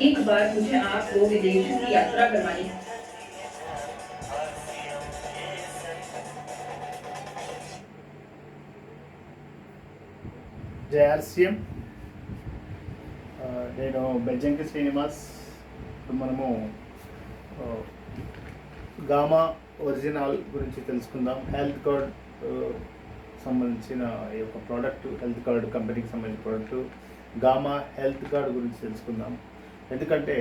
एक बार मुझे आपको विदेशों की यात्रा करवानी జేఆర్సీఎం నేను బెజ్జంకి శ్రీనివాస్. ఇప్పుడు మనము గామా ఒరిజినల్ గురించి తెలుసుకుందాం. హెల్త్ కార్డ్ సంబంధించిన ఈ యొక్క ప్రోడక్ట్, హెల్త్ కార్డ్ కంపెనీకి సంబంధించిన ప్రోడక్ట్ గామా హెల్త్ కార్డ్ గురించి తెలుసుకుందాం. ఎందుకంటే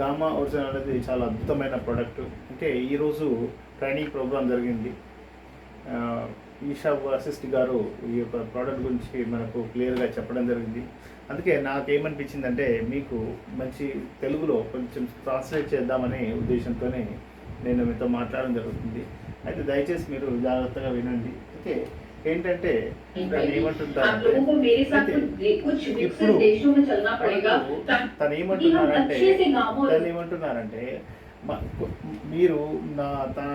గామా ఒరిజినల్ అనేది చాలా అద్భుతమైన ప్రోడక్ట్. అంటే ఈరోజు ట్రైనింగ్ ప్రోగ్రామ్ జరిగింది. ఈషా వశిష్ఠ్ గారు ఈ యొక్క ప్రోడక్ట్ గురించి మనకు క్లియర్గా చెప్పడం జరిగింది. అందుకే నాకేమనిపించిందంటే మీకు మంచి తెలుగులో కొంచెం ట్రాన్స్లేట్ చేద్దామనే ఉద్దేశంతోనే నేను మీతో మాట్లాడడం జరుగుతుంది. అయితే దయచేసి మీరు జాగ్రత్తగా వినండి. అయితే ఏంటంటే తను ఏమంటున్నారంటే మీరు తన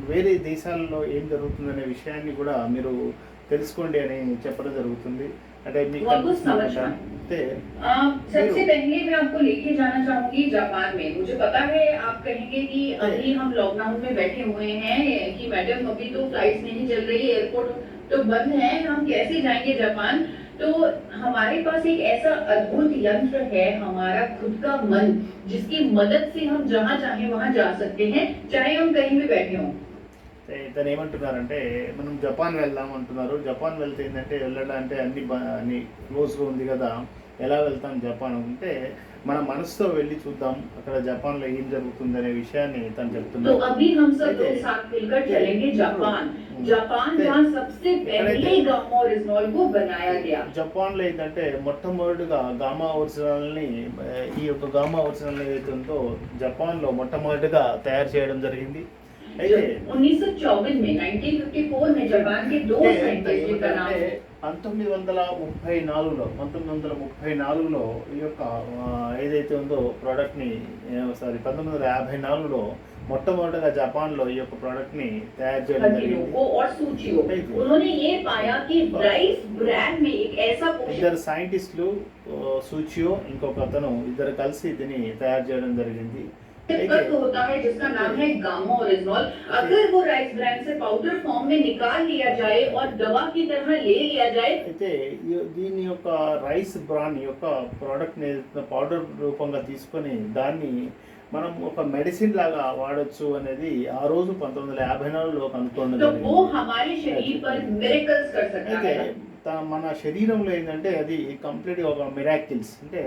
వేరే దేశాల్లో ఏం జరుగుతుందనే విషయాన్ని కూడా మీరు తెలుసుకోండి అని చెప్పడం జరుగుతుంది. అంటే మీకు सबसे पहले मैं आपको लेके जाना चाहूंगी जापान में। मुझे पता है आप कहेंगे कि अभी हम लॉकडाउन में बैठे हुए हैं कि मैडम अभी तो फ्लाइट्स नहीं चल रही, एयरपोर्ट तो बंद है, हम कैसे जाएंगे जापान। तो हमारे पास एक ऐसा अद्भुत यंत्र है, हमारा खुद का मन, जिसकी मदद से हम जहाँ चाहे वहाँ जा सकते हैं, चाहे हम कहीं भी बैठे हों। ఇతను ఏమంటున్నారంటే మనం జపాన్ వెళ్దాం అంటున్నారు. జపాన్ వెళ్తే ఏంటంటే వెళ్ళాలంటే అన్ని క్లోజ్గా ఉంది కదా, ఎలా వెళ్తాం జపాన్ అంటే మన మనసుతో వెళ్ళి చూద్దాం అక్కడ జపాన్లో ఏం జరుగుతుంది అనే విషయాన్ని తను చెప్తున్నారు. జపాన్లో ఏంటంటే మొట్టమొదటిగా గామా ఒరిజినల్ని ఈ యొక్క గామా ఒరిజినల్ ఏదైతే ఉందో జపాన్లో మొట్టమొదటిగా తయారు చేయడం జరిగింది. 1954 में 1954 में जापान के दो साइंटिस्ट का नाम 1934లో ఈ యొక్క ఏదైతే ఉందో ప్రోడక్ట్ని 1954లో మొట్టమొదటిగా జపాన్లో ఈ యొక్క ప్రోడక్ట్ని తయారు చేయడం జరిగింది. ఇద్దరు సైంటిస్టులు సూచియో ఇంకొక అతను ఇద్దరు కలిసి దీన్ని తయారు చేయడం జరిగింది. होता है जिसका नाम है गामा ओरिजिनल। अगर वो राइस ब्रांड से पाउडर फॉर्म में निकाल लिया जाए और दवा की तरह ले लिया जाए, అయితే దీని యొక్క రైస్ బ్రాండ్ యొక్క ప్రోడక్ట్ ని పౌడర్ రూపంగా తీసుకొని దాన్ని మనం ఒక మెడిసిన్ లాగా వాడొచ్చు అనేది ఆ రోజు 1954లో కనుక్కోవడం జరిగింది. మన శరీరంలో ఏంటంటే అది కంప్లీట్గా ఒక మిరాకిల్స్, అంటే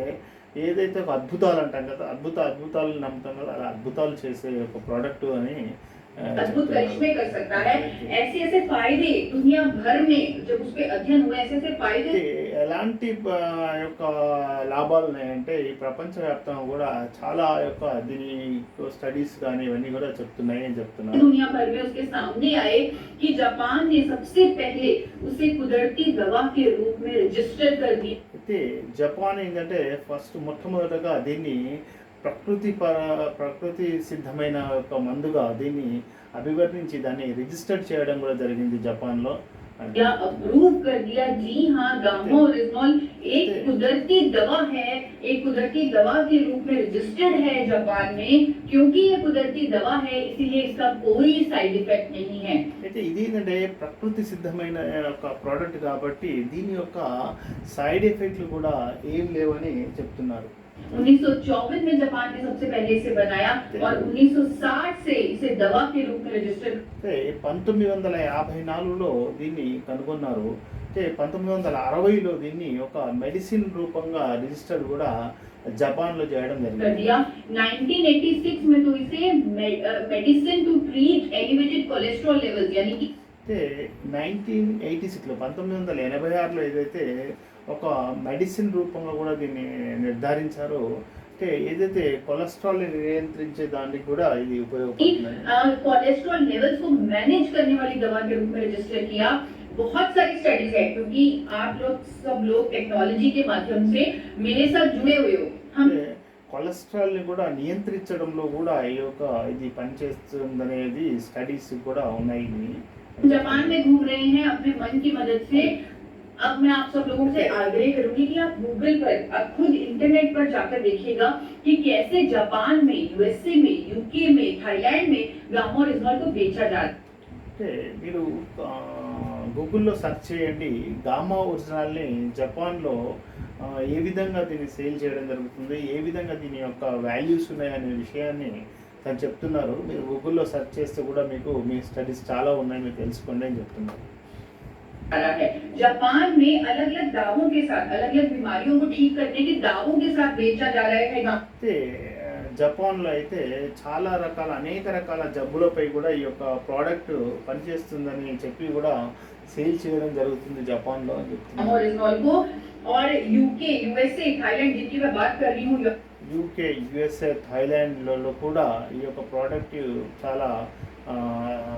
ఏదైతే ఒక అద్భుతాలు అంటాం కదా, అద్భుతాలు నమ్ముతాం కదా, అలా అద్భుతాలు చేసే ఒక ప్రోడక్ట్ అని अद्भुत करिश्मे कर सकता है। ऐसे ऐसे फायदे दुनिया भर में जब उस पे अध्ययन हुए, ऐसे ऐसे फायदे ఎలాంటి యొక్క లాభాలు ఉన్నాయంటే ఈ ప్రపంచవ్యాప్తంగా కూడా చాలా యొక్క దీని స్టడీస్ కానీ ఇవన్నీ కూడా చెప్తున్నాయి అని చెప్తున్నారు. दुनिया भर में उसके सामने आए कि जापान ने सबसे पहले उसे कुदरती दवा के रूप में रजिस्टर कर दी। అయితే జపాన్ ఏంటంటే ఫస్ట్ మొట్టమొదటగా దీన్ని ప్రకృతి సిద్ధమైన ఒక మందుగా దీన్ని అభివర్ణించి దాన్ని రిజిస్టర్ చేయడం కూడా జరిగింది జపాన్లో. अप्रूव कर दिया। जी हाँ, गामा ओरिजिनल एक कुदरती दवा है, एक कुदरती दवा के रूप में रजिस्टर्ड है जापान में। क्योंकि ये कुदरती दवा है इसीलिए इसका कोई साइड इफेक्ट नहीं है। అయితే ఇది ఏంటంటే ప్రకృతి సిద్ధమైన ఒక ప్రోడక్ట్ కాబట్టి దీని యొక్క సైడ్ ఎఫెక్ట్లు కూడా ఏం లేవని చెప్తున్నారు. 1954 में जापान ने सबसे पहले इसे बनाया और 1960 से इसे दवा के रूप में रजिस्टर 1954లో దీన్ని కనుగొన్నారు. 1960లో దీన్ని ఒక మెడిసిన్ రూపంగా రిజిస్టర్ కూడా జపాన్లో చేయడం జరిగింది. 1986 में तो इसे medicine to treat elevated cholesterol levels यानी कि 1986లో ఏదైతే ఒక మెడిసిన్ రూపంగా కూడా దీన్ని నిర్ధారించారో, అంటే ఏదైతే కొలెస్ట్రాల్ నియంత్రించే దానికి కూడా ఇది ఉపయోగపడుతుంది. कोलेस्ट्रॉल लेवल्स को मैनेज करने वाली दवा के रूप में रजिस्टर किया। बहुत सारी स्टडीज है क्योंकि आप लोग सब लोग टेक्नोलॉजी के माध्यम से मेरे साथ जुड़े हुए हो। हम కొలెస్ట్రాల్ ని కూడా నియంత్రించడంలో కూడా ఈ యొక్క ఇది పనిచేస్తుందనేది స్టడీస్ కూడా ఉన్నాయి. जापान में घूम रहे हैं, अपने मन मन की मदद से अब मैं आप सब लोगों से आग्रह करूंगी कि आप गूगल पर, आप खुद इंटरनेट पर जाकर देखिएगा कि कैसे जापान में, यूएसए में, यूके में, थाईलैंड में गामा ओरिजिनल को बेचा जा रहा है। అంటే మీరు గూగుల్లో సెర్చ్ చేయండి గామా ఒరిజినల్ని జపాన్లో ఏ విధంగా దీన్ని సేల్ చేయడం జరుగుతుంది, ఏ విధంగా దీని యొక్క వాల్యూస్ ఉన్నాయనే విషయాన్ని తను చెప్తున్నారు. మీరు గూగుల్లో సెర్చ్ చేస్తే కూడా మీకు మీ స్టడీస్ చాలా ఉన్నాయి, మీరు తెలుసుకోండి అని చెప్తున్నారు. रहा है। जापान में अलग अलग दावों के साथ, अलग अलग बीमारियों को ठीक करने के दावों के साथ बेचा जा रहा है అయితే జపాన్లో అయితే చాలా రకాల అనేక రకాల జబ్బులపై కూడా ఈ యొక్క ప్రోడక్ట్ పనిచేస్తుందని చెప్పి కూడా సేల్ చేయడం జరుగుతుంది జపాన్లో అని చెప్తున్నారు. ओरिजिनल को। और यूके, यूएसए, थाईलैंड जिनकी मैं बात कर रही हूँ, యూకే, యుఎస్ఏ, థాయిలాండ్లలో కూడా ఈ యొక్క ప్రోడక్ట్ చాలా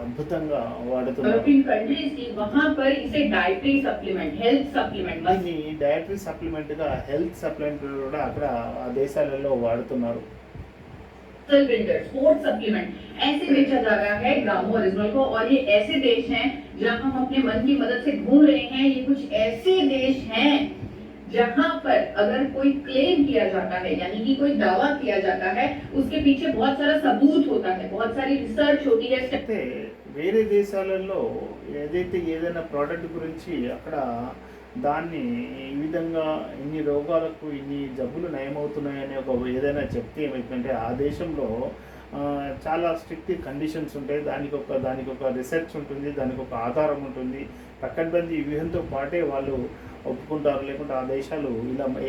అద్భుతంగా వాడుతున్నారు. यूरोपियन कंट्रीज की, वहाँ पर इसे डाइटरी सप्लीमेंट, हेल्थ सप्लीमेंट, దీన్ని డయటరీ సప్లిమెంట్గా, హెల్త్ సప్లిమెంట్ కూడా అక్కడ ఆ దేశాలలో వాడుతున్నారు. स्पोर्ट्स सप्लीमेंट ऐसे बेचा जा रहा है गामा ओरिजिनल को। और ये ऐसे देश हैं जहां हम अपने मन की मदद से घूम रहे हैं। ये कुछ ऐसे देश हैं जहां पर अगर कोई क्लेम किया जाता है, यानी कि कोई दावा किया जाता है, उसके पीछे बहुत सारा सबूत होता है, बहुत सारी रिसर्च होती है। అయితే వేరే దేశాలలో ఏదైనా ప్రోడక్ట్ గురించి అక్కడ దాన్ని ఈ విధంగా ఇన్ని రోగాలకు ఇన్ని జబ్బులు నయమవుతున్నాయని ఒక ఏదైనా చెప్తే ఏమవుతుందంటే ఆ దేశంలో చాలా స్ట్రిక్ట్ కండిషన్స్ ఉంటాయి, దానికి ఒక రీసెర్చ్ ఉంటుంది, దానికి ఒక ఆధారం ఉంటుంది, పకడ్బందీ వ్యూహంతో పాటే వాళ్ళు ఒప్పుకుంటారు. లేకుంటే ఆ దేశాలు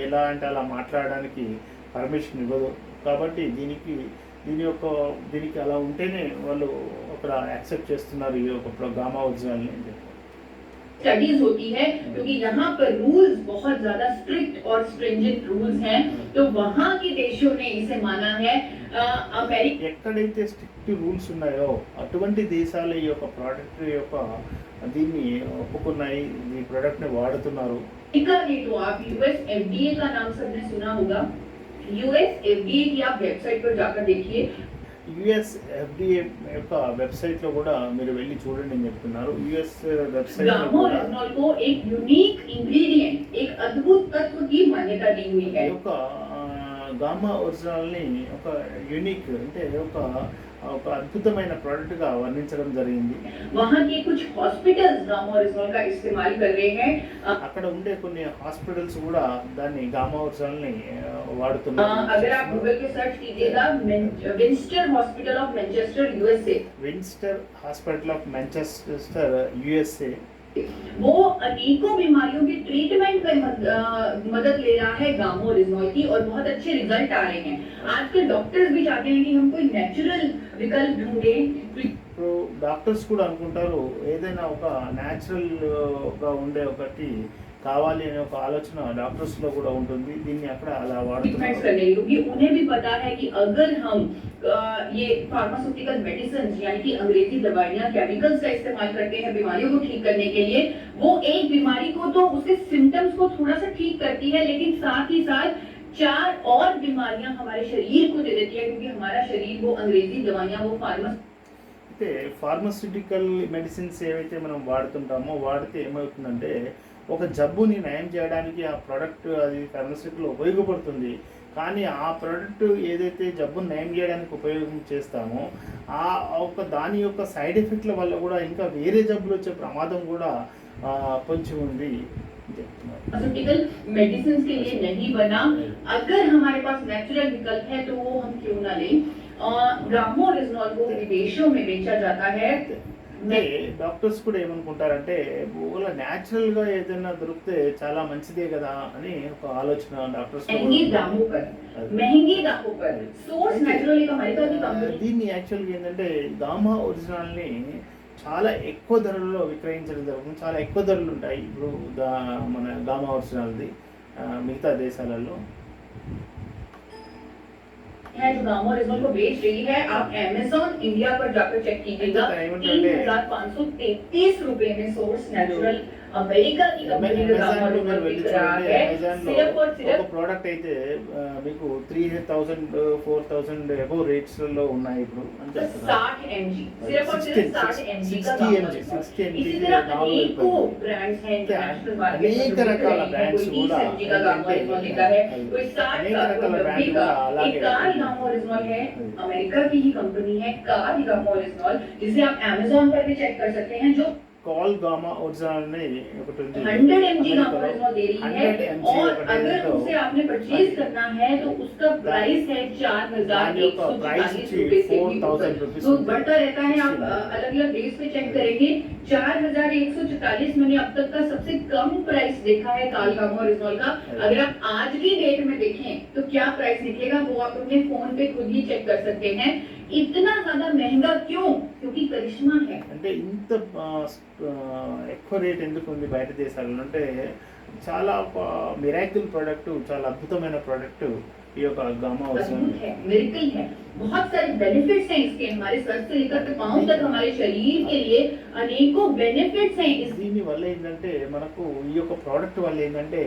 ఎలా అంటే అలా మాట్లాడడానికి పర్మిషన్ ఇవ్వదు. కాబట్టి దీనికి అలా ఉంటేనే వాళ్ళు అక్కడ యాక్సెప్ట్ చేస్తున్నారు ఈ యొక్క గామా ఒరిజినల్ని అని చెప్పి. स्टडीज होती है क्योंकि यहाँ पर रूल्स बहुत ज्यादा स्ट्रिक्ट और स्ट्रिंजेंट रूल्स हैं, तो वहाँ के देशों ने इसे माना है। अमेरिका ఎక్కడైతే స్ట్రిక్ట్ రూల్స్ ఉన్నాయో అటువంటి దేశాలు ఈ యొక్క ప్రోడక్ట్ యొక్క దీన్ని ఒప్పుకున్నాయి, ఈ ప్రోడక్ట్ని వాడుతున్నారు. ने तो आप यूएस एफडीए का नाम सबने सुना होगा। यूएस एफडीए की आप वेबसाइट पर जाकर देखिए। యుఎస్ ఎఫ్డిఏ యొక్క వెబ్సైట్లో కూడా మీరు వెళ్ళి చూడండి అని చెప్తున్నారు. యుఎస్ వెబ్సైట్లో गामा కూడా ओरिजिनल को एक यूनिक इंग्रेडिएंट, एक अद्भुत तत्व की मान्यता दी हुई ఈ है। యొక్క గామా ఒరిజినల్ని ఒక యూనిక్ అంటే ఒక అద్భుతమైన ప్రోడక్ట్గా వర్ణించడం జరిగింది. वहाँ के कुछ हॉस्पिटल्स गामा ओरिजिनल का इस्तेमाल कर रहे हैं। అక్కడ ఉండే కొన్ని హాస్పిటల్స్ కూడా దాన్ని గామా ఒరిజినల్ని వాడుతున్నారు. अगर आप गूगल पे सर्च कीजिएगा, Winster hospital of Manchester USA, Winster hospital of Manchester USA वो अनेकों बीमारियों के ट्रीटमेंट में मदद ले रहा है गामा ओरिजिनल की, और बहुत अच्छे रिजल्ट आ रहे हैं। आजकल डॉक्टर्स भी चाहते हैं कि हम कोई नेचुरल विकल्प ढूंढें। ఇప్పుడు డాక్టర్స్ కూడా అనుకుంటారు ఏదైనా ఒక న్యాచురల్గా ఉండే ఒకటి కావాలి అనే ఒక ఆలోచన డాక్టర్స్లో కూడా ఉంటుంది. దీన్ని అక్కడ అలా ट्रीटमेंट्स వాడుతున్నారు. करने, क्योंकि उन्हें भी पता है कि अगर हम ये फार्मास्यूटिकल मेडिसिन यानी कि अंग्रेजी दवाइयाँ, केमिकल्स का इस्तेमाल करते हैं बीमारियों को ठीक करने के लिए, वो एक बीमारी को तो उसके सिम्टम्स को थोड़ा सा ठीक करती है, लेकिन साथ ही साथ 4 और बीमारियां हमारे शरीर को दे देती है, क्योंकि हमारा शरीर वो अंग्रेजी दवाइयाँ, वो అయితే ఫార్మాస్యూటికల్ మెడిసిన్స్ ఏవైతే మనం వాడుతుంటామో వాడితే ఏమవుతుందంటే ఒక జబ్బుని నయం చేయడానికి ఆ ప్రోడక్ట్ అది ఫార్మాస్యూటికల్ ఉపయోగపడుతుంది. కానీ ఆ ప్రోడక్ట్ ఏదైతే జబ్బుని నయం చేయడానికి ఉపయోగం చేస్తామో దాని యొక్క సైడ్ ఎఫెక్ట్ల వల్ల కూడా ఇంకా వేరే జబ్బులు వచ్చే ప్రమాదం కూడా పొంచి ఉంది. फार्मास्यूटिकल मेडिसिन के लिए नहीं बना। अगर हमारे पास नेचुरल विकल्प है तो वो हम क्यों ना लें। गामा ओरिजिनल को विदेशों में बेचा जाता है। అంటే డాక్టర్స్ కూడా ఏమనుకుంటారంటే ఒకవేళ న్యాచురల్గా ఏదైనా దొరికితే చాలా మంచిదే కదా అని ఒక ఆలోచన డాక్టర్స్ महंगे दामों पर सोर्स नेचुरली अमेरिका की कंपनी। దీన్ని యాక్చువల్గా ఏంటంటే గామా ఒరిజినల్ని చాలా ఎక్కువ ధరల్లో విక్రయించడం జరుగుతుంది. చాలా ఎక్కువ ధరలు ఉంటాయి ఇప్పుడు మన గామా ఒరిజినల్ది మిగతా దేశాలలో. है जो गामा ओरिजिनल को बेच रही है, आप Amazon इंडिया पर जाकर चेक कीजिएगा। 3,533 रुपए में सोर्स नेचुरल अमेरिका की कंपनी का गामा అమెజాన్లో మీరు ओरिजिनल వెళ్ళి बिक रहा చూడండి, है అమెజాన్లో सिर्फ और ఒక सिर्फ ప్రోడక్ట్ అయితే మీకు 3000 4000 అబౌవ్ రేట్స్లో ఉన్నాయి ఇప్పుడు అని చెప్తున్నారు. 60 mg सिर्फ और सिर्फ 60 mg का 60 गामा mg ओरिजिनल। 60 mg इसी तरह నాలుగు अनेकों రూపాయలు. ब्रांड्स हैं इंटरनेशनल मार्केट में అనేక जो बिक రకాల रहे हैं। బ్రాండ్స్ कोई 30 కూడా mg का गामा ओरिजिनल लिखा है, कोई 60 అనేక का, రకాల कोई 90 బ్రాండ్లు का। కూడా అలాగే एक कार गामा ओरिजिनल है, अमेरिका की ही कंपनी है कार गामा ओरिजिनल, जिसे आप Amazon पर भी चेक कर सकते हैं, जो కాల్ గామా ఒరిజినల్ అని ఒకటి ఉంది 100 mg गामा ओरिजिनल दे रही 100 है। mg और ఒకటి अगर ఏదో उसे आपने परचेज करना है तो उसका प्राइस है దాని యొక్క ప్రైస్ 4144 रुपए से भी 4000 ऊपर। రూపీస్ तो बढ़ता रहता है। आप अलग अलग डेज पे चेक करेंगे, 4144 मैंने अब तक का सबसे कम प्राइस देखा है काल गामा ओरिजिनल का। अगर आप आज की डेट में देखें तो क्या प्राइस निकलेगा वो आप अपने फोन पे खुद ही चेक कर सकते हैं। इतना ज्यादा महंगा क्यों? क्योंकि करिश्मा है। అంటే ఇంత ఎక్కువ రేట్ ఎందుకు ఉంది బయట దేశాలలో అంటే చాలా మిరాకిల్ ప్రోడక్ట్, చాలా అద్భుతమైన ప్రోడక్ట్ ఈ యొక్క గామా ఒరిజినల్. अद्भुत है, मिरेकल है। बहुत सारे बेनिफिट्स हैं इसके, हमारे सर से लेकर के पांव तक हमारे शरीर के लिए अनेकों बेनिफिट्स हैं इस। దీని వల్ల ఏంటంటే మనకు ఈ యొక్క ప్రోడక్ట్ వల్ల ఏంటంటే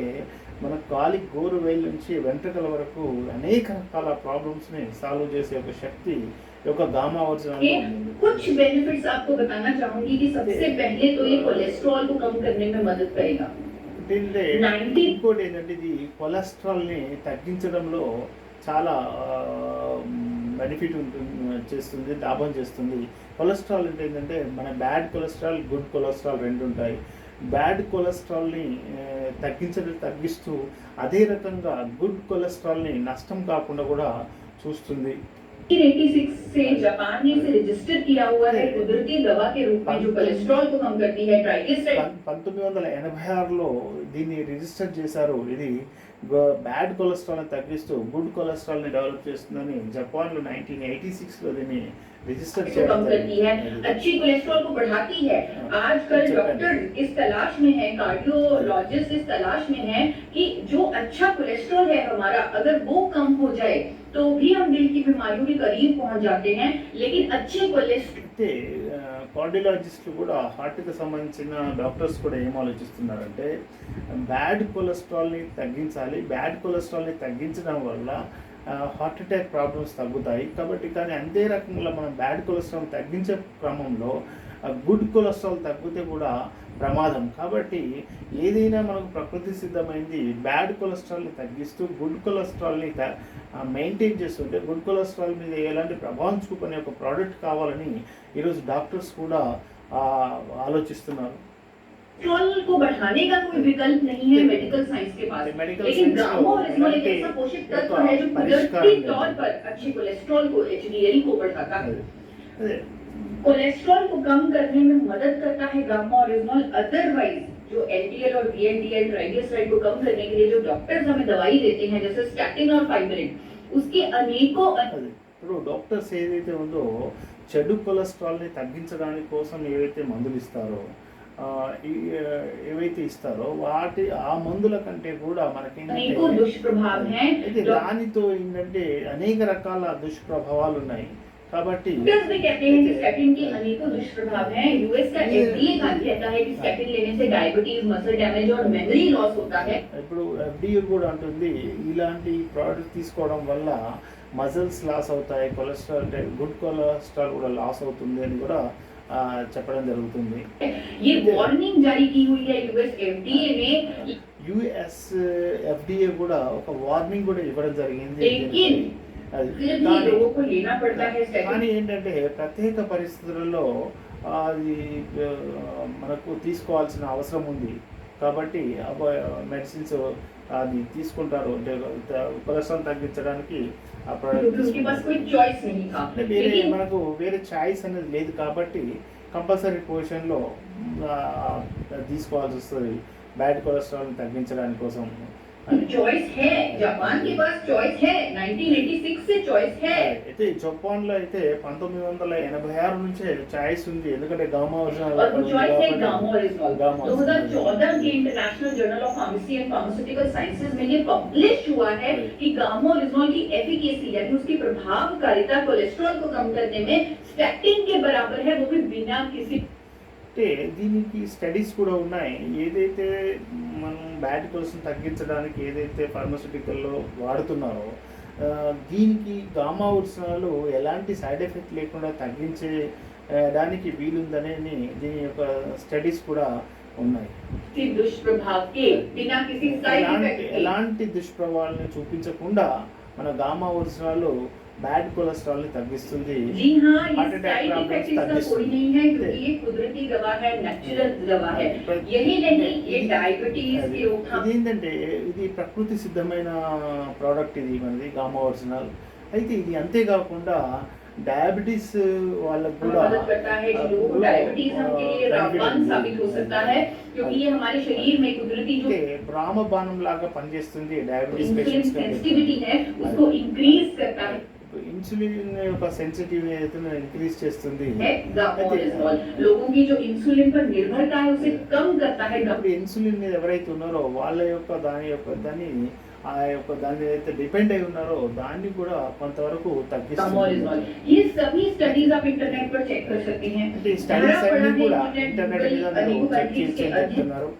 మన కాలి గోరు వేలు నుంచి వెంట్రుకల వరకు అనేక రకాల ప్రాబ్లమ్స్ని సాల్వ్ చేసే ఒక శక్తి ఈ యొక్క గామా ఒరిజినల్. कुछ बेनिफिट्स आपको बताना चाहूंगी कि सबसे पहले तो ये कोलेस्ट्रॉल को कम करने में मदद करेगा। ఇంకోటి ఏంటంటే ఇది కొలెస్ట్రాల్ని తగ్గించడంలో చాలా బెనిఫిట్ ఉంటుంది, చేస్తుంది, లాభం చేస్తుంది. కొలెస్ట్రాల్ అంటే ఏంటంటే మన బ్యాడ్ కొలెస్ట్రాల్, గుడ్ కొలెస్ట్రాల్ రెండు ఉంటాయి. బ్యాడ్ కొలెస్ట్రాల్ని తగ్గిస్తూ అదే రకంగా గుడ్ కొలెస్ట్రాల్ని నష్టం కాకుండా కూడా చూస్తుంది. 1986 से जापान ने इसे रजिस्टर किया हुआ है कुदरती दवा के रूप में जो कोलेस्ट्रॉल को कम करती है। ट्राइग्लिसराइड 1986లో దీన్ని రిజిస్టర్ చేశారు. ఇది బ్యాడ్ కొలెస్ట్రాల్ని తగ్గిస్తూ గుడ్ కొలెస్ట్రాల్ని డెవలప్ చేస్తుందని జపాన్లో 1986లో దీన్ని रजिस्टर को कम करती है, अच्छी कोलेस्ट्रॉल को बढ़ाती है। आजकल डॉक्टर इस तलाश में है, कार्डियोलॉजिस्ट इस तलाश में है कि जो अच्छा कोलेस्ट्रॉल है हमारा अगर वो कम हो जाए तो भी हम दिल की बीमारियों के करीब पहुंच जाते हैं। लेकिन अच्छे कोलेस्ट्रॉल అయితే కార్డియాలజిస్టులు కూడా హార్ట్కి సంబంధించిన డాక్టర్స్ కూడా ఏం ఆలోచిస్తున్నారంటే బ్యాడ్ కొలెస్ట్రాల్ని తగ్గించాలి, బ్యాడ్ కొలెస్ట్రాల్ని తగ్గించడం వల్ల హార్ట్ అటాక్ ప్రాబ్లమ్స్ తగ్గుతాయి కాబట్టి. కానీ అంతే రకంగా మనం బ్యాడ్ కొలెస్ట్రాల్ తగ్గించే క్రమంలో గుడ్ కొలెస్ట్రాల్ తగ్గితే కూడా ప్రమాదం. కాబట్టి ఏదైనా మనకు ప్రకృతి సిద్ధమైంది బ్యాడ్ కొలెస్ట్రాల్ని తగ్గిస్తూ గుడ్ కొలెస్ట్రాల్ని మెయింటైన్ చేస్తుంటే గుడ్ కొలెస్ట్రాల్ మీద ఎలాంటి ప్రభావం చూపనే ఒక ప్రోడక్ట్ కావాలని ఈరోజు డాక్టర్స్ కూడా ఆలోచిస్తున్నారు. कोलेस्ट्रॉल को बढ़ाने का कोई विकल्प नहीं है मेडिकल साइंस के पास। लेकिन गामा ओरिजिनल एक ऐसा पोषक तत्व है जो कुदरती तौर पर अच्छे कोलेस्ट्रॉल को एचडीएल को बढ़ाता है। कोलेस्ट्रॉल को कम करने में मदद करता है गामा ओरिजिनल। अदरवाइज जो एलडीएल और वीएलडीएल ट्राइग्लिसराइड को कम करने के लिए जो डॉक्टर्स हमें दवाई देते हैं जैसे स्टैटिन और फाइब्रिन, उसके अनेकों ఇప్పుడు డాక్టర్స్ ఏదైతే ఉందో చెడు కొలెస్ట్రాల్ని తగ్గించడానికి కోసం ఏవైతే మందులు ఇస్తారో ఏవైతే ఇస్తారో ఆ మందుల కంటే కూడా మనకేంటంటే దానితో ఏంటంటే అనేక రకాల దుష్ప్రభావాలు ఉన్నాయి. కాబట్టి स्टैटिन के अनेकों दुष्प्रभाव हैं। यूएस का एफडीए कहता है कि स्टैटिन लेने से डायबिटीज, मसल डैमेज और मेमोरी लॉस होता है। ఇప్పుడు ఎఫ్డీఏ కూడా అంటుంది ఇలాంటి ప్రోడక్ట్ తీసుకోవడం వల్ల మజిల్స్ లాస్ అవుతాయి, కొలెస్ట్రాల్ అంటే గుడ్ కొలెస్ట్రాల్ కూడా లాస్ అవుతుంది అని కూడా చెప్పడం జరుగుతుంది. ये वार्निंग जारी की हुई है यूएस एफडीए ने। यूएस एफडीए కూడా ఒక వార్నింగ్ కూడా ఇవ్వడం జరిగింది. కానీ ఏంటంటే ప్రత్యేక పరిస్థితులలో అది మనకు తీసుకోవాల్సిన అవసరం ఉంది కాబట్టి మెడిసిన్స్ అది తీసుకుంటారు. అంటే కొలెస్ట్రాల్ తగ్గించడానికి ఆ ప్రోడక్ట్ వేరే మనకు వేరే చాయిస్ అనేది లేదు కాబట్టి కంపల్సరీ పొజిషన్లో తీసుకోవాల్సి వస్తుంది బ్యాడ్ కొలెస్ట్రాల్ని తగ్గించడానికి కోసం. चॉइस है, जापान के पास चॉइस है, 1986 से चॉइस है। అయితే జపాన్ లో అయితే 1986 నుంచే చాయిస్ ఉంది ఎందుకంటే గామా ఒరిజినల్ और वो चॉइस है गामा ओरिजिनल। 2014 के international journal of pharmacy and pharmaceutical sciences में ये पब्लिश हुआ है कि गामा ओरिजिनल की एफिकेसी यानी उसकी प्रभावकारिता कोलेस्ट्रॉल को कम करने में स्टैटिन के बराबर है, वो भी बिना किसी అంటే దీనికి స్టడీస్ కూడా ఉన్నాయి. ఏదైతే మనం బ్యాడ్ కొలెస్ట్రాల్ తగ్గించడానికి ఏదైతే ఫార్మాస్యూటికల్లో వాడుతున్నారో దీనికి గామా ఒరిజినాల్ ఎలాంటి సైడ్ ఎఫెక్ట్ లేకుండా తగ్గించే దానికి వీలుందనే దీని యొక్క స్టడీస్ కూడా ఉన్నాయి. ఎలాంటి దుష్ప్రభావాలను చూపించకుండా మన గామా ఒరిజినాల్ बैड कोलेस्ट्रॉल तग्गिस्तुंदी। जी हाँ, हार्ट अटैक प्रॉब्लम्स कोई नहीं है क्योंकि ये कुदरती दवा है, नेचुरल दवा है। यही नहीं, ये डायबिटीज की रोकथाम ఇదేంటంటే ఇది ప్రకృతి సిద్ధమైన ప్రోడక్ట్ ఇది మనది గామా ఒరిజినల్. అయితే ఇది అంతే కాకుండా డయాబెటీస్ వాళ్ళకు కూడా मदद करता है। जो डायबिटीज हमके लिए रामबाण साबित हो सकता है क्योंकि ये हमारे शरीर में कुदरती जो రామబాణం లాగా పనిచేస్తుంది డయాబెటీస్ इंसुलिन పేషెంట్స్ కి. सेंसिटिविटी है उसको इंक्रीज करता है। ఇన్సులిన్ యొక్క సెన్సిటివ్ అయితే ఇంక్రీజ్ చేస్తుంది. गामाओरिजिनॉल लोगों की जो इंसुलिन पर निर्भरता है उसे कम करता है। ఇప్పుడు ఇన్సులిన్ మీద ఎవరైతే ఉన్నారో వాళ్ళ యొక్క దాన్ని అయితే డిపెండ్ అయి ఉన్నారో దాన్ని కూడా కొంతవరకు తగ్గిస్తుంది. ये सभी स्टडीज आप इंटरनेट पर चेक कर सकते हैं। అంటే ఈ స్టడీస్ అన్ని కూడా ఇంటర్నెట్ మీద చెక్ చేసి చెప్తున్నారు.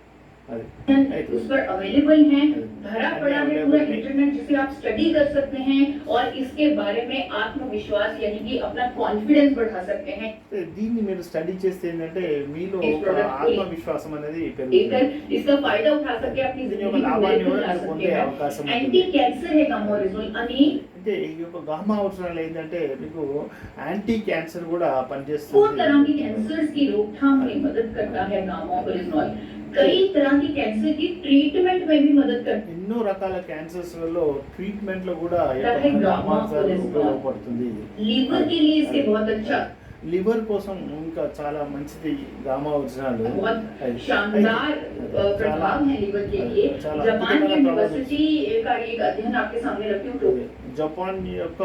उस पर अवेलेबल है, भरा पड़ा है पूरा इंटरनेट जिसे आप स्टडी कर सकते हैं और इसके बारे में आत्मविश्वास यानी कि अपना कॉन्फिडेंस बढ़ा सकते हैं। దీన్ని మీరు స్టడీ చేస్తే ఏంటంటే మీలో ఒక ఆత్మవిశ్వాసం అనేది పెరుగుతుంది. इसका फायदा उठा सके अपनी जिंदगी में లాభాన్ని పొందే అవకాశం ఉంది. एंटी कैंसर है गामाओरिजिनॉल అంటే ఈ యొక్క గామా ఒరిజినల్ ఏంటంటే మీకు యాంటీ క్యాన్సర్ కూడా పనిచేస్తుంది. वो तरह की कैंसर्स की रोकथाम में मदद करता है गामाओरिजिनॉल। कई तरह की कैंसर की ट्रीटमेंट में भी मदद करता है। ఎన్నో రకాల క్యాన్సర్స్ లలో ట్రీట్మెంట్ లో కూడా గామా ఒరిజినల్ ఉపయోగపడుతుంది. लीवर के लिए इसके बहुत अच्छा లివర్ కోసం ఇంకా చాలా మంచిది గామా ఒరిజినల్. बहुत शानदार प्रभाव है लीवर के लिए। जापान की यूनिवर्सिटी का एक अध्ययन आपके सामने रखती हूँ। జపాన్ యొక్క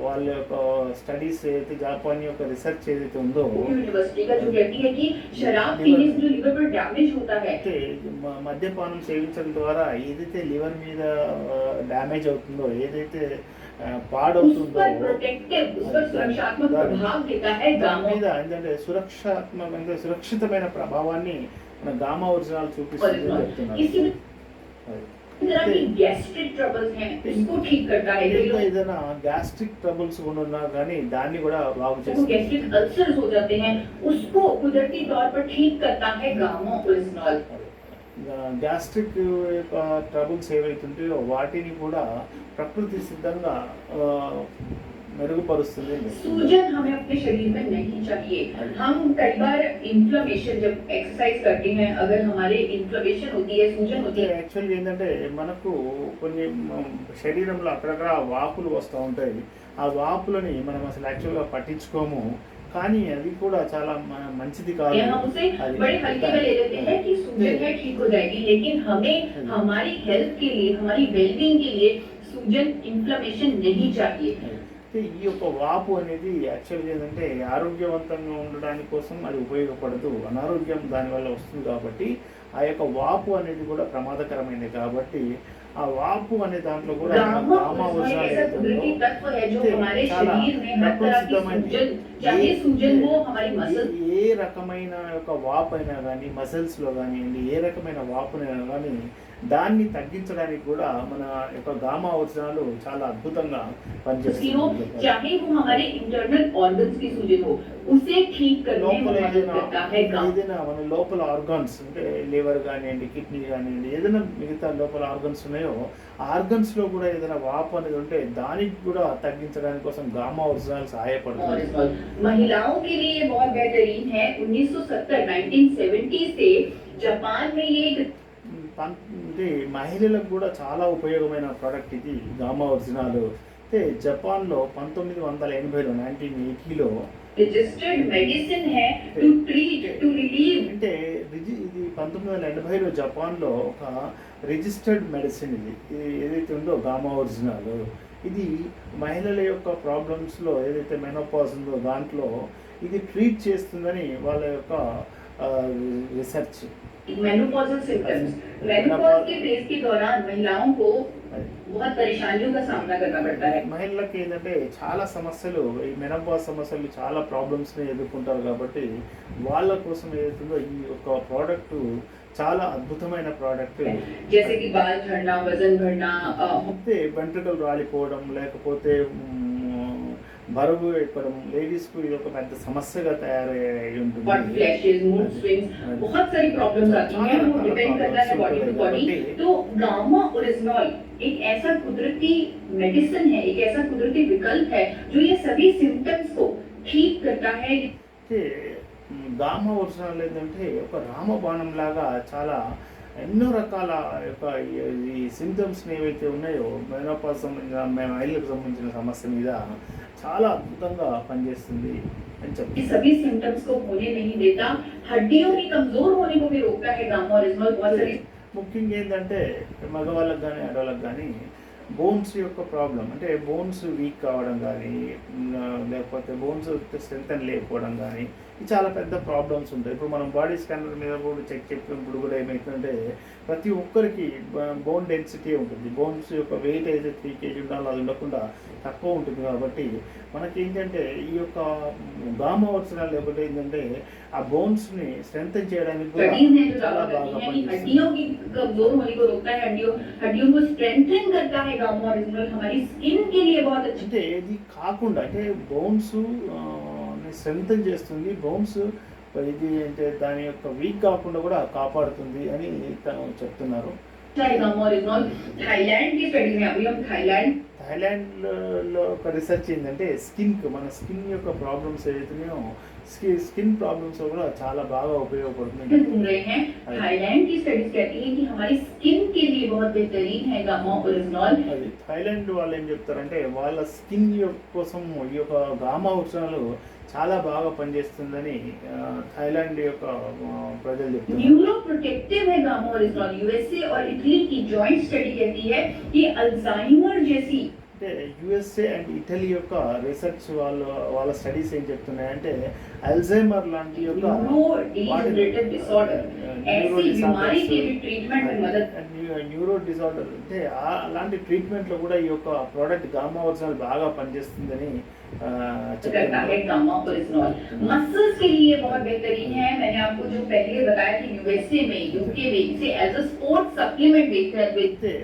వాళ్ళ యొక్క స్టడీస్ అయితే జపాన్ యొక్క రీసెర్చ్ ఏదైతే ఉందో यूनिवर्सिटी का जो कहती है कि शराब पीने से जो लीवर पर डैमेज होता है, మద్యపానం సేవించడం ద్వారా ఏదైతే లివర్ మీద డ్యామేజ్ అవుతుందో ఏదైతే పాడవుతుందో सुरक्षात्मक प्रभाव देता है దాని మీద ఏంటంటే సురక్షితమైన ప్రభావాన్ని మన గామా ఒరిజినల్ చూపిస్తుంది చెప్తున్నారు. गैस्ट्रिक ट्रबल्स हैं उसको ठीक करता है। ఏదైనా గ్యాస్ట్రిక్ ట్రబుల్స్ ఉన్నా కానీ దాన్ని కూడా బాగు చేస్తుంది. गैस्ट्रिक अल्सर्स हो जाते हैं उसको कुदरती तौर पर ठीक करता है गामाओरिजिनॉल। గ్యాస్ట్రిక్ యొక్క ట్రబుల్స్ ఏవైతుంటాయో వాటిని కూడా ప్రకృతి సిద్ధంగా మెరుగుపరుస్తుంది. सूजन हमें अपने शरीर में नहीं चाहिए। हम कई बार इन्फ्लेमेशन जब एक्सरसाइज करते हैं अगर हमारे इन्फ्लेमेशन होती है, सूजन होती है, యాక్చువల్గా ఏంటంటే మనకు కొన్ని శరీరంలో అక్కడక్కడ వాపులు వస్తూ ఉంటాయి. ఆ వాపులని మనం అసలు యాక్చువల్గా పట్టించుకోము, కానీ అది కూడా చాలా మంచిది కాదు. हम उसे बड़े हल्के में ले लेते हैं कि सूजन है ठीक हो जाएगी, लेकिन हमें हमारी हेल्थ के लिए, हमारी वेलबींग के लिए सूजन इन्फ्लेमेशन नहीं चाहिए। ఈ యొక్క వాపు అనేది యాక్చువల్గా ఏంటంటే ఆరోగ్యవంతంగా ఉండడానికి కోసం అది ఉపయోగపడదు, అనారోగ్యం దానివల్ల వస్తుంది. కాబట్టి ఆ యొక్క వాపు అనేది కూడా ప్రమాదకరమైనది. కాబట్టి ఆ వాపు అనే దాంట్లో కూడా గామా ఒరిజినల్ ఏ రకమైన యొక్క వాపు అయినా కానీ మసిల్స్ లో కానివ్వండి ఏ రకమైన వాపునైనా కానీ దాన్ని తగ్గించడానికి కూడా మన యొక్క గామా ఒరిజినల్ చాలా అద్భుతంగా పనిచేస్తుంది. ఏదైనా మన లోపల ఆర్గాన్స్ అంటే లివర్ కానివ్వండి కిడ్నీ కానివ్వండి ఏదైనా మిగతా లోపల ఆర్గన్స్ ఉన్నాయో ఆర్గన్స్ లో కూడా ఏదైనా వాపు అనేది ఉంటే దానికి కూడా తగ్గించడానికి కోసం గామా ఒరిజినల్ సహాయపడుతుంది. महिलाओं के लिए बहुत बेहतरीन है। 1970 से जापान में ये అంటే మహిళలకు కూడా చాలా ఉపయోగమైన ప్రోడక్ట్ ఇది గామా ఒరిజినల్. అయితే జపాన్లో 1980లో 1980లో registered medicine है to treat to relieve అంటే ఇది 1980లో జపాన్లో ఒక రిజిస్టర్డ్ మెడిసిన్ ఇది ఏదైతే ఉందో గామా ఒరిజినల్. ఇది మహిళల యొక్క ప్రాబ్లమ్స్లో ఏదైతే మెనోపాజ్ ఉందో దాంట్లో ఇది ట్రీట్ చేస్తుందని వాళ్ళ యొక్క రీసెర్చ్. मेनोपॉजल सिम्टम्स, मेनोपॉज के फेज के दौरान महिलाओं को बहुत परेशानियों का सामना करना पड़ता है। మహిళలకి ఏంటంటే చాలా సమస్యలు, ఈ మెనోపాజ్ సమస్యలు చాలా ప్రాబ్లమ్స్ని ఎదుర్కొంటారు కాబట్టి వాళ్ళ కోసం ఏదైతుందో ఈ యొక్క ప్రోడక్ట్ చాలా అద్భుతమైన ప్రోడక్ట్. जैसे कि बाल झड़ना, वजन बढ़ना, అయితే వెంట్రుకలు రాలిపోవడం, లేకపోతే బరువు ఎక్కడం లేడీస్కు ఇది ఒక పెద్ద సమస్యగా తయారై ఉంటుంది. हॉट फ्लैशेस, मूड स्विंग्स, बहुत सारी प्रॉब्लम्स आती हैं, वो डिपेंड करता है बॉडी टू बॉडी। तो गामा ओरिजिनल एक ऐसा कुदरती मेडिसिन है, एक ऐसा कुदरती विकल्प है जो ये सभी सिम्टम्स को ठीक करता है। అంటే గామా ఒరిజినల్ ఏంటంటే ఒక రామబాణం లాగా చాలా ఎన్నో రకాల యొక్క ఈ సిమ్టమ్స్ని ఏవైతే ఉన్నాయో మెనోపాజ్ సంబంధించిన మహిళలకు సంబంధించిన సమస్య మీద చాలా అద్భుతంగా పనిచేస్తుంది అని ये చెప్తారు. सभी सिम्टम्स को होने नहीं देता, हड्डियों की कमजोर होने को भी रोकता है गामा ओरिजिनल। बहुत सारी ముఖ్యంగా ఏంటంటే మగవాళ్ళకి కానీ ఆడవాళ్ళకి కానీ బోన్స్ యొక్క ప్రాబ్లం, అంటే బోన్స్ వీక్ కావడం కానీ లేకపోతే బోన్స్ స్ట్రెంత్ లేకపోవడం కానీ ఇది చాలా పెద్ద ప్రాబ్లమ్స్ ఉంటాయి. ఇప్పుడు మనం బాడీ స్కానర్ మీద కూడా చెక్ చెప్పినప్పుడు కూడా ఏమవుతుందంటే ప్రతి ఒక్కరికి బోన్ డెన్సిటీ ఉంటుంది. బోన్స్ యొక్క వెయిట్ అయితే 3 kg ఉండాలో అది ఉండకుండా తక్కువ ఉంటుంది. కాబట్టి మనకి ఏంటంటే ఈ యొక్క గామా ఒరిజినల్ లేకపోతే ఏంటంటే ఆ బోన్స్ని స్ట్రెంత్ చేయడానికి కూడా स्टडीज हैं जो చాలా दावा బాగా करती हैं कि పనిచేస్తుంది. हड्डियों की कमजोर होने को रोकता है, हड्डियों को स्ट्रेंथन करता है गामा ओरिजिनल। हमारी स्किन के लिए बहुत अच्छा అంటే ఇది కాకుండా అంటే బోన్స్ స్ట్రెంగ్ చేస్తుంది, బోన్స్ ఇది అంటే దాని యొక్క వీక్ కాకుండా కూడా కాపాడుతుంది అని తను చెప్తున్నారు. है गामा ओरिजिनल। थाईलैंड की स्टडीज में, अभी हम థాయిలాండ్లో ఒక రీసెర్చ్ ఏంటంటే మన స్కిన్ యొక్క ప్రాబ్లమ్స్ ఏవైతున్నాయో స్కిన్ ప్రాబ్లమ్స్ కూడా చాలా బాగా ఉపయోగపడుతుంది. घूम रहे हैं। थाईलैंड की स्टडीज कहती है कि हमारी स्किन के लिए बहुत बेहतरीन है गामा ओरिजिनल। అది థాయిలాండ్ వాళ్ళు ఏం చెప్తారంటే వాళ్ళ స్కిన్ కోసం ఈ యొక్క గామా ఒరిజినల్ చాలా బాగా పనిచేస్తుందని థాయిలాండ్ యొక్క ప్రజలు చెప్తున్నారు. न्यूरो प्रोटेक्टिव है गामा ओरिजिनल। यूएसए और इटली की जॉइंट स्टडी कहती है कि अल्जाइमर जैसी, అంటే యుఎస్ఏ అండ్ ఇటలీ యొక్క రీసెర్చ్ వాళ్ళ స్టడీస్ ఏం చెప్తున్నాయంటే అల్జైమర్ లాంటి యొక్క न्यूरोडिजनरेटिव डिसऑर्डर, ऐसी बीमारी के भी ट्रीटमेंट में मदद న్యూరో డిజార్డర్ అంటే అలాంటి ట్రీట్మెంట్లో కూడా ఈ యొక్క ప్రోడక్ట్ గామా ఒరిజినల్ బాగా పనిచేస్తుందని करता है गामा ओरिजिनल। मसल्स के लिए बहुत बेहतरीन है। मैंने आपको जो पहले बताया कि यूएसए में, यूके में इसे एज अ स्पोर्ट्स सप्लीमेंट बेचते हैं। అయితే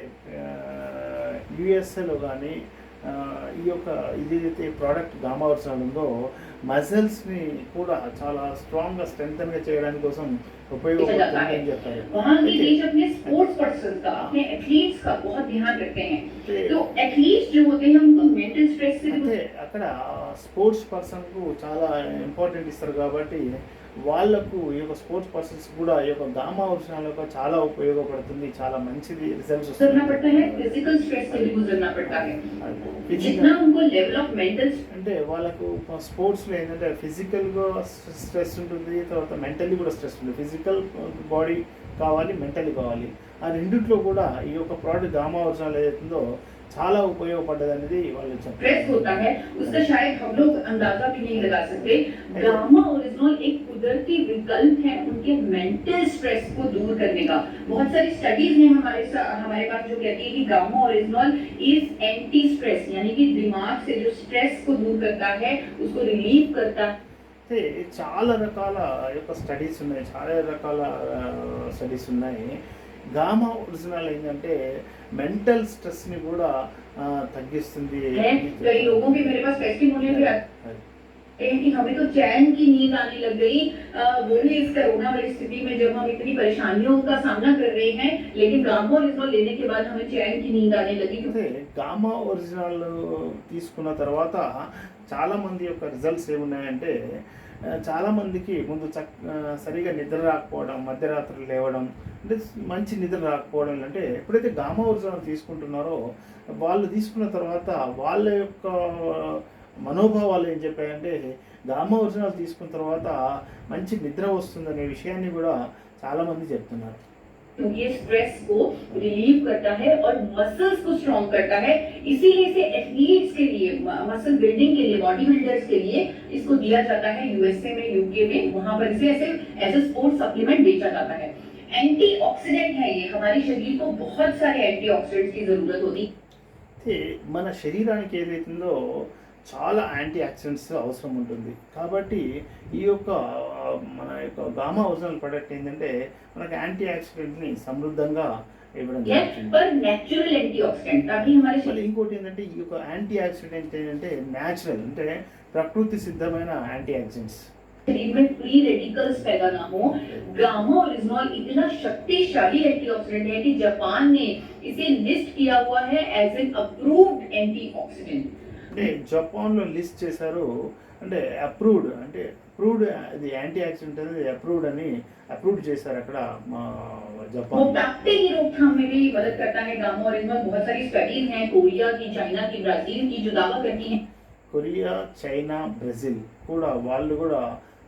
యుఎస్ఏలో కానీ ఈ యొక్క ఇదైతే ప్రోడక్ట్ గామా ఒరిజినల్ ఉందో మజిల్స్ని కూడా చాలా స్ట్రాంగ్గా స్ట్రెంగ్తన్గా చేయడానికి కోసం ఉపయోగపడుతుంది అని చెప్పారు. वहाँ के देश अपने स्पोर्ट्स पर्सन का, अपने एथलीट्स का बहुत ध्यान रखते हैं। तो एथलीट्स जो होते हैं उनको मेंटल स्ट्रेस से అంటే అక్కడ స్పోర్ట్స్ పర్సన్కు చాలా ఇంపార్టెంట్ ఇస్తారు కాబట్టి వాళ్ళకు ఈ యొక్క స్పోర్ట్స్ పర్సన్స్ కూడా ఈ యొక్క గామా ఒరిజినల్ యొక్క చాలా ఉపయోగపడుతుంది, చాలా మంచిది రిజల్ట్స్ करना पड़ता है। फिजिकल स्ट्रेस से भी गुजरना पड़ता है। వస్తుంది. जितना उनको लेवल ऑफ मेंटल అంటే వాళ్ళకు స్పోర్ట్స్లో ఏంటంటే ఫిజికల్గా స్ట్రెస్ ఉంటుంది, తర్వాత మెంటల్లీ కూడా స్ట్రెస్ ఉంటుంది. ఫిజికల్ బాడీ కావాలి, మెంటల్లీ కావాలి. ఆ రెండిట్లో కూడా ఈ యొక్క ప్రోడక్ట్ గామా ఒరిజినల్ ఏదైతుందో చాలా ఉపయోగపడ్డది అనేది వాళ్ళు स्ट्रेस చెప్పారు. होता है, उसका शायद हम लोग अंदाजा भी नहीं लगा सकते। गामा ओरिजिनल एक कुदरती विकल्प है उनके मेंटल स्ट्रेस को दूर करने का। बहुत सारी स्टडीज हैं हमारे पास जो कहती है कि gamma original is anti stress, यानी कि दिमाग से जो स्ट्रेस को दूर करता है, उसको रिलीव करता है। అయితే చాలా రకాల యొక్క స్టడీస్ ఉన్నాయి, చాలా రకాల స్టడీస్ ఉన్నాయి. గామా ఒరిజినల్ ఏంటంటే మెంటల్ స్ట్రెస్ని కూడా తగ్గిస్తుంది. कई लोगों के मेरे पास टेस्टिमोनियल भी आते हैं कि हमें तो चैन की नींद आने लग गई, वो भी इस कोरोना वाली स्थिति में जब हम इतनी परेशानियों का सामना कर रहे हैं, लेकिन गामा ओरिजिनल लेने के बाद हमें चैन की नींद आने लगी। అయితే గామా ఒరిజినల్ తీసుకున్న తర్వాత చాలామంది యొక్క రిజల్ట్స్ ఏమున్నాయంటే చాలామందికి ముందు సరిగా నిద్ర రాకపోవడం, మధ్యరాత్రి లేవడం, అంటే మంచి నిద్ర రాకపోవడం. అంటే ఎప్పుడైతే గామా ఒరిజినల్ తీసుకుంటున్నారో వాళ్ళు తీసుకున్న తర్వాత వాళ్ళ యొక్క మనోభావాలు ఏం చెప్పాయంటే గామా ఒరిజినల్ తీసుకున్న తర్వాత మంచి నిద్ర వస్తుందనే విషయాన్ని కూడా చాలామంది చెప్తున్నారు. ये स्ट्रेस को रिलीव करता है और मसल्स को स्ट्रॉन्ग करता है। इसीलिए इसे एथलीट्स के लिए, मसल बिल्डिंग के लिए, बॉडी बिल्डर्स के लिए इसको दिया जाता है। यूएसए में, यूके में, वहां पर इसे ऐसे एज ए स्पोर्ट्स सप्लीमेंट बेचा जाता है। एंटीऑक्सीडेंट है ये, हमारे शरीर को बहुत सारे एंटीऑक्सीडेंट्स की जरूरत होती है। అయితే మన శరీరానికి ఏదైతుందో చాలా యాంటీ ఆక్సిడెంట్స్ అవసరం ఉంటుంది. కాబట్టి ఈ యొక్క మన యొక్క గామా ఒరిజినల్ ప్రొడక్ట్ ఏంటంటే మనకు యాంటీ ఆక్సిడెంట్‌ని సమృద్ధంగా ఇవ్వడం है జరుగుతుంది. पर नेचुरल एंटीऑक्सीडेंट ताकि हमारे మళ్ళీ शरीर ఇంకోటి ఏంటంటే ఈ యొక్క యాంటీ ఆక్సిడెంట్ ఏంటంటే న్యాచురల్ అంటే ప్రకృతి సిద్ధమైన యాంటీ ఆక్సిడెంట్స్. में फ्री रेडिकल्स पैदा ना हो। गामा ओरिजिनल इतना शक्तिशाली एंटीऑक्सीडेंट है कि जापान ने इसे लिस्ट किया हुआ है एज एन अप्रूव्ड एंटीऑक्सीडेंट। అంటే జపాన్‌లో లిస్ట్ చేశారు. అంటే అప్రూవ్డ్ అది యాంటీ ఆక్సిడెంట్ అనేది అప్రూవ్డ్ చేశారు అక్కడ మా वो జపాన్. मोटापे की रोकथाम में भी मदद करता है गामा ओरिजिनल। बहुत सारी स्टडीज हैं कोरिया की, चाइना की, ब्राजील की जो दावा करती हैं కొరియా, చైనా, బ్రెజిల్ కూడా వాళ్ళు కూడా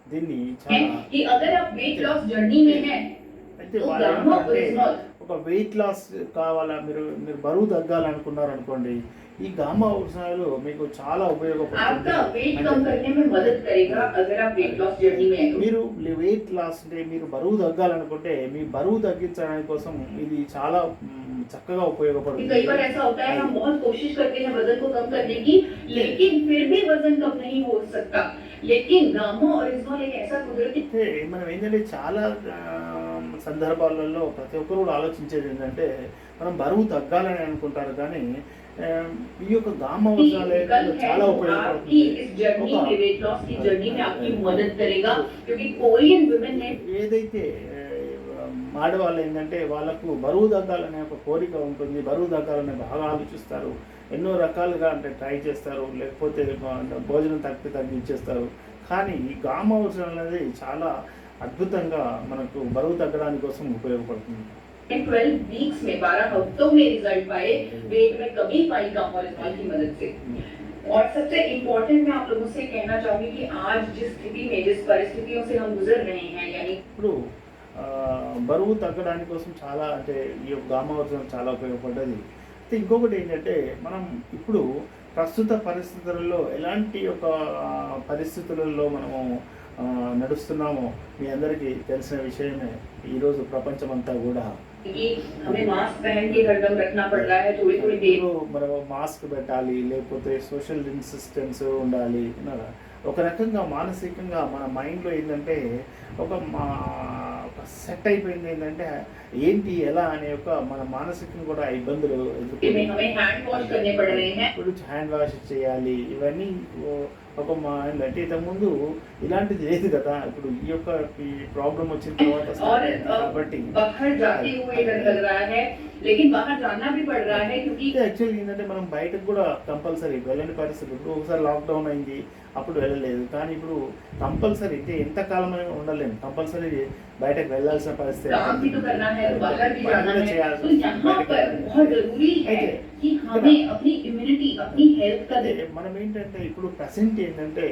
దీన్ని చాలా कि अगर आप वेट लॉस जर्नी में हैं అయితే तो వాళ్ళు गामा ఏమంటారంటే ओरिजिनल ఒక వెయిట్ లాస్ కావాలా మీరు బరువు తగ్గాలనుకున్నారు అనుకోండి ఈ గామా ఒరిజినల్ మీకు చాలా ఉపయోగపడుతుంది. आपका वेट అంటే कम करने में मदद करेगा अगर आप वेट लॉस जर्नी में हैं तो। మీరు వెయిట్ లాస్ అంటే మీరు బరువు తగ్గాలనుకుంటే మీ బరువు తగ్గించడానికి కోసం ఇది చాలా చక్కగా कि ఉపయోగపడుతుంది. कई बार ऐसा होता है हम बहुत कोशिश करते हैं वजन को कम करने की, लेकिन फिर भी वजन कम नहीं हो सकता। लेकिन गामा ओरिजिनल एक ऐसा कुदरती అయితే మనం ఏంటంటే చాలా సందర్భాలలో ప్రతి ఒక్కరు కూడా ఆలోచించేది ఏంటంటే మనం బరువు తగ్గాలని అనుకుంటారు కానీ ఆ, ఈ యొక్క గామా ఒరిజినల్ विकल्प है చాలా जो आपकी ఉపయోగపడుతుంది. इस जर्नी ఒక में, वेट लॉस की जर्नी में आपकी मदद करेगा, क्योंकि कोरियन वुमेन ने ఏదైతే ఆడవాళ్ళు ఏంటంటే వాళ్ళకు బరువు తగ్గాలనే ఒక కోరిక ఉంటుంది. బరువు తగ్గాలనే బాగా ఆలోచిస్తారు. ఎన్నో రకాలుగా అంటే ట్రై చేస్తారు. లేకపోతే భోజనం తగ్గించేస్తారు. కానీ ఈ గామా ఒరిజినల్ అనేది చాలా అద్భుతంగా మనకు బరువు తగ్గడానికి కోసం ఉపయోగపడుతుంది. 12 वीक्स में 12 हफ्तों में रिजल्ट पाए, वेट में कमी पाई गामा ओरिजिनल की मदद से। और सबसे इम्पोर्टेंट मैं आप लोगों से कहना चाहूंगी कि आज जिस स्थिति में, जिस परिस्थितियों से हम गुजर रहे हैं, यानी ఇప్పుడు బరువు తగ్గడానికి కోసం చాలా అంటే ఈ యొక్క గామా ఒరిజినల్ చాలా ఉపయోగపడ్డది. అయితే ఇంకొకటి ఏంటంటే మనం ఇప్పుడు ప్రస్తుత పరిస్థితులలో ఎలాంటి ఒక పరిస్థితులలో మనము నడుస్తున్నామో మీ అందరికీ తెలిసిన విషయమే. ఈరోజు ప్రపంచమంతా కూడా कि हमें मास्क पहन के हरदम रखना पड़ रहा है, थोड़ी थोड़ी देर ఇప్పుడు మనం మాస్క్ పెట్టాలి, లేకపోతే సోషల్ డిస్టెన్స్ ఉండాలి. ఒక రకంగా మానసికంగా మన మైండ్లో ఏంటంటే ఒక సెట్ అయిపోయింది ఏంటంటే ఏంటి ఎలా అనే ఒక మన మానసికంగా కూడా ఇబ్బందులు ఎదుర్కొని में हमें हैंड वॉश करने पड़ रहे हैं। ఇప్పుడు హ్యాండ్ వాష్ చేయాలి. ఇవన్నీ ఒక మైండ్ అంటే ఇంతకుముందు ఇలాంటిది లేదు కదా. ఇప్పుడు ఈ యొక్క ఈ ప్రాబ్లం వచ్చిన తర్వాత और కాబట్టి बाहर जाते हुए डर लग रहा है, लेकिन बाहर जाना भी पड़ रहा है क्योंकि యాక్చువల్లీ ఏంటంటే మనం బయటకు కూడా కంపల్సరీ వెళ్ళని పరిస్థితి. ఇప్పుడు ఒకసారి లాక్డౌన్ అయింది, అప్పుడు వెళ్ళలేదు. కానీ ఇప్పుడు కంపల్సరీ అంటే ఎంతకాలం ఉండలేము, కంపల్సరీ బయటకు వెళ్ళాల్సిన పరిస్థితి. काम भी तो करना है, तो बाहर भी जाना పనులు है। చేయాల్సి तो यहाँ బయటకు पर వెళ్ళాలి. बहुत जरूरी है कि हमें अपनी इम्यूनिटी, अपनी हेल्थ का అదే మనం ఏంటంటే ఇప్పుడు ప్రజెంట్ ఏంటంటే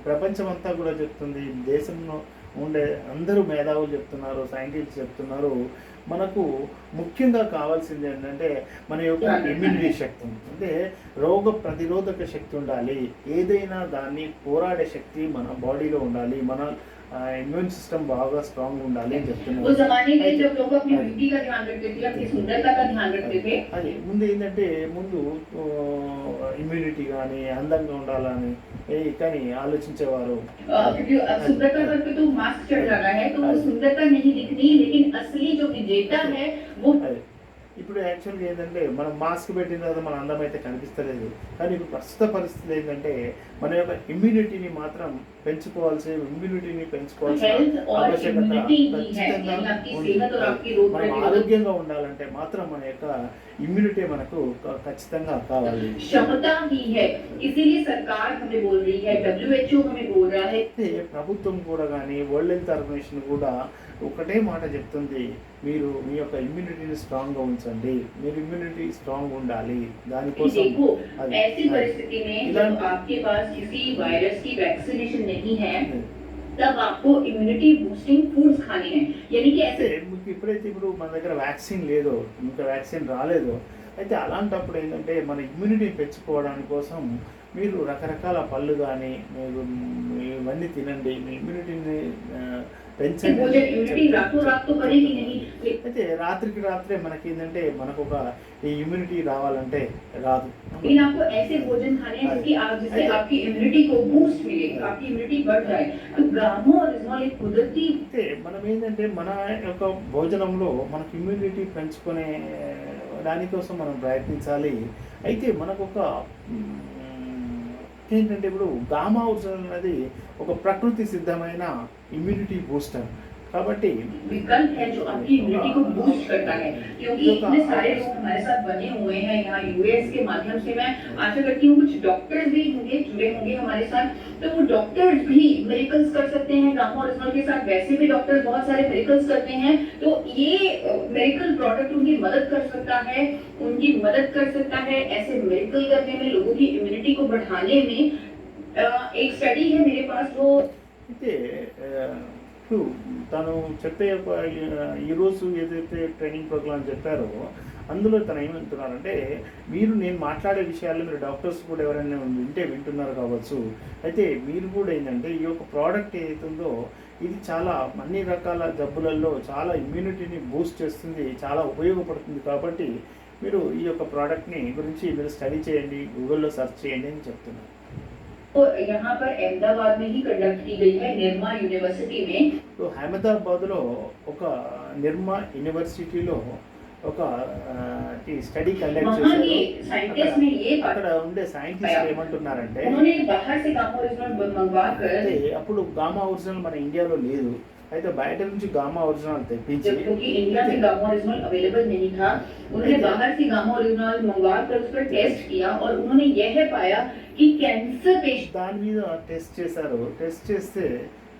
ప్రపంచం అంతా కూడా చెప్తుంది, దేశంలో ఉండే అందరూ మేధావులు చెప్తున్నారు, సైంటిస్ట్ చెప్తున్నారు, మనకు ముఖ్యంగా కావాల్సింది ఏంటంటే మన యొక్క ఇమ్యూనిటీ శక్తి. అంటే రోగ ప్రతిరోధక శక్తి ఉండాలి. ఏదైనా దాన్ని పోరాడే శక్తి మన బాడీలో ఉండాలి. మన ఇమ్యూన్ సిస్టమ్ బాగా స్ట్రాంగ్ ఉండాలి అని वो చెప్తున్నారు. जमाने में जब लोग अपनी ब्यूटी का ध्यान रखते थे, अपनी सुंदरता का ध्यान रखते थे, అది ముందు ఏంటంటే ముందు ఇమ్యూనిటీ కానీ అందంగా ఉండాలని కానీ ఆలోచించేవారు. क्योंकि सुंदरता पर तो मास्क चढ़ जाना है, तो वो सुंदरता नहीं दिखनी, लेकिन असली जो विजेता है वो అదే ఇప్పుడు యాక్చువల్గా ఏంటంటే మనం మాస్క్ పెట్టిన తర్వాత మన అందం అయితే కనిపిస్తలేదు. కానీ ఇప్పుడు ప్రస్తుత పరిస్థితి ఏంటంటే మన యొక్క ఇమ్యూనిటీని మాత్రం ఇమ్యూనిటీని పెంచుకోవాల్సిన हेल्थ और ఆవశ్యకత इम्यूनिटी ही है ఖచ్చితంగా कि आपकी ఉంది. सेहत और आपकी रोग మనం प्रतिरोधक ఆరోగ్యంగా ఉండాలంటే మాత్రం మన యొక్క ఇమ్యూనిటీ మనకు ఖచ్చితంగా కావాలి. क्षमता ही है। इसीलिए सरकार हमें बोल रही है, WHO हमें बोल रहा है, అయితే ప్రభుత్వం కూడా కానీ వరల్డ్ హెల్త్ ఆర్గనైజేషన్ కూడా ఒకటే మాట చెప్తుంది, మీరు మీ యొక్క ఇమ్యూనిటీని స్ట్రాంగ్గా ఉంచండి, మీరు ఇమ్యూనిటీ స్ట్రాంగ్ ఉండాలి. कि దానికోసం देखो అది ऐसी परिस्थिति में जब इलाज- आपके पास किसी वायरस की वैक्सीनेशन नहीं है, तब आपको इम्यूनिटी बूस्टिंग फूड्स खाने हैं। यानी कि అయితే ऐसे మీకు ఎప్పుడైతే ఇప్పుడు మన దగ్గర వ్యాక్సిన్ లేదో, ఇంకా వ్యాక్సిన్ రాలేదో, అయితే అలాంటప్పుడు ఏంటంటే మన ఇమ్యూనిటీ పెంచుకోవడానికి కోసం మీరు రకరకాల పళ్ళు కానీ మీరు ఇవన్నీ తినండి. మీ ఇమ్యూనిటీని పెంచండి भोजन అని इम्यूनिटी చెప్తున్నాను. रातों रात तो करेगी नहीं। అయితే రాత్రికి రాత్రే మనకి ఏంటంటే మనకు ఒక ఈ ఇమ్యూనిటీ రావాలంటే రాదు. लेकिन आपको ऐसे भोजन खाने हैं जिससे आपकी इम्यूनिटी को बूस्ट मिले, आपकी इम्यूनिटी बढ़ जाए। तो गामो और रिजोल एक कुदरती అయితే మనం ఏంటంటే మన యొక్క భోజనంలో మనకు ఇమ్యూనిటీ పెంచుకునే దానికోసం మనం ప్రయత్నించాలి. అయితే మనకు ఒక ఏంటంటే ఇప్పుడు గామా ఔషధం అనేది ఒక ప్రకృతి సిద్ధమైన ఇమ్యూనిటీ బూస్టర్. కాబట్టి विकल्प है जो आपकी इम्यूनिटी को बूस्ट करता है, क्योंकि इतने सारे लोग हमारे साथ बने हुए हैं यहाँ यूएस के माध्यम से। मैं आशा करती हूँ कुछ डॉक्टर्स भी होंगे, जुड़े होंगे हमारे साथ, तो वो डॉक्टर्स भी मेरिकल्स कर सकते हैं गामा ओरिजिनल के साथ। वैसे भी डॉक्टर्स बहुत सारे मेरिकल्स करते हैं, तो ये मेरिकल प्रोडक्ट उनकी मदद कर सकता है ऐसे मेरिकल करने में, लोगों की इम्यूनिटी को बढ़ाने में। एक स्टडी है मेरे पास वो అయితే ఇప్పుడు తను చెప్పే ఒక ఈరోజు ఏదైతే ట్రైనింగ్ ప్రోగ్రామ్ చెప్పారో అందులో తను ఏమంటున్నారంటే, నేను మాట్లాడే విషయాలు మీరు డాక్టర్స్ కూడా ఎవరైనా వింటున్నారు కావచ్చు. అయితే మీరు కూడా ఏంటంటే ఈ యొక్క ప్రోడక్ట్ ఏదైతే ఉందో ఇది చాలా అన్ని రకాల జబ్బులలో చాలా ఇమ్యూనిటీని బూస్ట్ చేస్తుంది, చాలా ఉపయోగపడుతుంది. కాబట్టి మీరు ఈ యొక్క ప్రోడక్ట్ని గురించి మీరు స్టడీ చేయండి, గూగుల్లో సెర్చ్ చేయండి అని చెప్తున్నారు. तो यहाँ पर अहमदाबाद में ही कंडक्ट की गई है, निर्मा यूनिवर्सिटी में। तो అహ్మదాబాద్లో ఒక నిర్మా యూనివర్సిటీలో ఒక స్టడీ కండక్ట్ वहाँ చేశారు. के साइंटिस्ट ने ये అక్కడ ఉండే సైంటిస్ట్ ఏమంటున్నారంటే, उन्होंने बाहर से गामा ओरिजिनल मंगवा कर, అయితే అప్పుడు గామా ఒరిజినల్ మన ఇండియాలో లేదు, అయితే బయట నుంచి గామా ఒరిజినల్ తెప్పించి, क्योंकि इंडिया में गामा ओरिजिनल अवेलेबल नहीं था, उन्होंने बाहर से गामा ओरिजिनल मंगवा कर उस पर टेस्ट किया और उन्होंने यह पाया कि कैंसर पेशेंट, దాని మీద టెస్ట్ చేశారు. టెస్ట్ చేస్తే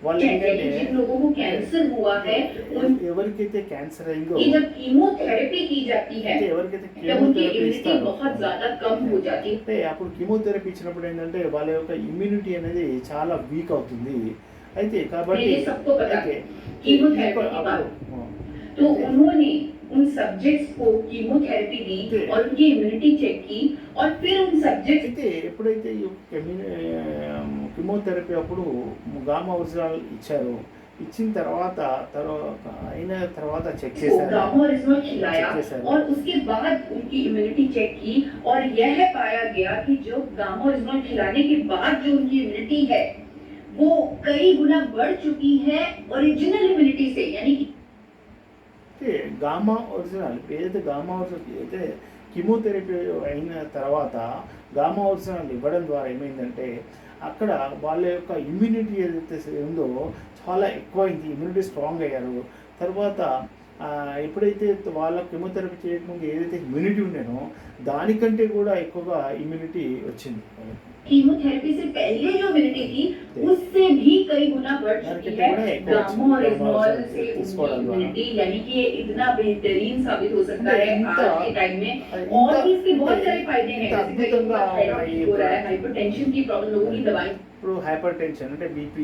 వాళ్ళు ఏంటంటే जिन लोगों को कैंसर हुआ है, ఎవరికైతే క్యాన్సర్ అయిందో, कि जब कीमोथेरेपी की जाती है అయితే ఎవరికైతే तब उनकी కీమోథెరపీ इम्यूनिटी ఇస్తారో, बहुत ज्यादा कम हो जाती है। అంటే అప్పుడు కీమోథెరపీ ఇచ్చినప్పుడు ఏంటంటే వాళ్ళ యొక్క ఇమ్యూనిటీ అనేది చాలా వీక్ అవుతుంది. అయితే కాబట్టి ये सबको पता है అయితే कीमोथेरेपी की बात। అప్పుడు तो उन्होंने उन सब्जेक्ट्स को कीमोथेरेपी दी और उनकी इम्यूनिटी चेक की, और फिर उन सब्जेक्ट्स అయితే ఎప్పుడైతే ఈ కీమోథెరపీ అప్పుడు గామా ఒరిజినల్ ఇచ్చారు, ఇచ్చిన తర్వాత అయిన తర్వాత చెక్ को చేశారు. गामा ओरिजिनल खिलाया ठीक है सर। और उसके बाद उनकी इम्यूनिटी चेक की, और यह पाया गया कि जो गामा ओरिजिनल खिलाने के बाद जो उनकी इम्यूनिटी है वो कई गुना बढ़ चुकी है ओरिजिनल इम्यूनिटी से। यानी कि అయితే గామా ఒరిజినల్ ఏదైతే అయితే కీమోథెరపీ అయిన తర్వాత గామా ఒరిజినల్ ఇవ్వడం ద్వారా ఏమైందంటే అక్కడ వాళ్ళ యొక్క ఇమ్యూనిటీ ఏదైతే ఉందో చాలా ఎక్కువైంది, ఇమ్యూనిటీ స్ట్రాంగ్ అయ్యారు. తర్వాత ఎప్పుడైతే వాళ్ళ కీమోథెరపీ చేయకముందు ఏదైతే ఇమ్యూనిటీ ఉండేనో దానికంటే కూడా ఎక్కువగా ఇమ్యూనిటీ వచ్చింది. कीमोथेरेपी से पहले जो इम्यूनिटी थी उससे भी कई गुना बढ़ चुकी है गामा ओरिजिनल से उनकी इम्यूनिटी। यानी कि ये इतना बेहतरीन साबित हो सकता है आज के टाइम में। और भी इसके बहुत सारे फायदे हैं, जैसे कई लोगों का थायराइड हो रहा है, हाइपरटेंशन की प्रॉब्लम, लोगों की दवाई ఇప్పుడు హైపర్ టెన్షన్ అంటే బీపీ